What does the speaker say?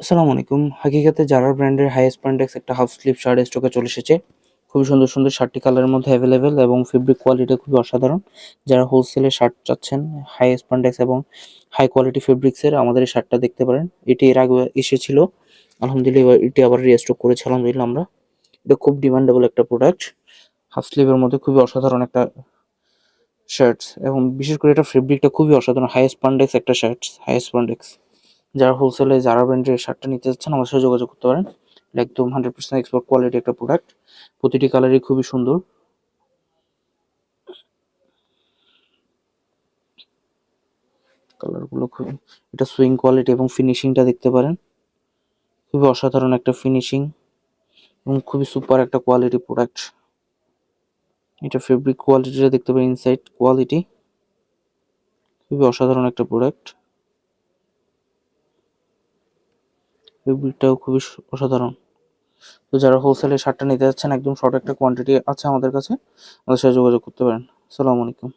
আসসালামু আলাইকুম। হাকিকাতে জারা ব্র্যান্ডের হাই স্প্যান্ডেক্স একটা হাফ স্লিভ শার্ট স্টকে চলে এসেছে। খুবই সুন্দর সুন্দর শার্টটি কালারের মধ্যে অ্যাভেলেবেল এবং ফেব্রিক কোয়ালিটি খুবই অসাধারণ। যারা হোলসেলে শার্ট চাচ্ছেন হাই স্প্যান্ডেক্স এবং হাই কোয়ালিটি ফেব্রিক্সের আমাদের এই শার্টটা দেখতে পারেন। এটি এর আগে এসেছিল, আলহামদুলিল্লাহ এটি আবার রিস্টক করেছি আলহামদুলিল্লাহ আমরা। এটা খুব ডিমান্ডেবল একটা প্রোডাক্ট, হাফ স্লিভের মধ্যে খুবই অসাধারণ একটা শার্টস এবং বিশেষ করে এটা ফেব্রিকটা খুবই অসাধারণ। হাই স্প্যান্ডেক্স একটা শার্টস, হাই স্প্যান্ডেক্স। যারা হোলসেলে জারা ব্র্যান্ডের শার্টটা নিতে চাচ্ছেন আমার সাথে যোগাযোগ করতে পারেন। এটা একদম 100% এক্সপোর্ট কোয়ালিটি একটা প্রোডাক্ট। প্রতিটি কালারই খুবই সুন্দর। কালারগুলো খুবই, এটা সুইং কোয়ালিটি এবং ফিনিশিংটা দেখতে পারেন, খুবই অসাধারণ একটা ফিনিশিং এবং খুবই সুপার একটা কোয়ালিটি প্রোডাক্ট। এটা ফেব্রিক কোয়ালিটিটা দেখতে পারেন, ইনসাইড কোয়ালিটি খুবই অসাধারণ একটা প্রোডাক্ট। ফেব্রিকটাও খুবই অসাধারণ। তো যারা হোলসেলে শার্টটা নিতে যাচ্ছেন, একদম শর্ট একটা কোয়ান্টিটি আছে আমাদের কাছে, আমাদের সাথে যোগাযোগ করতে পারেন। আসসালামু আলাইকুম।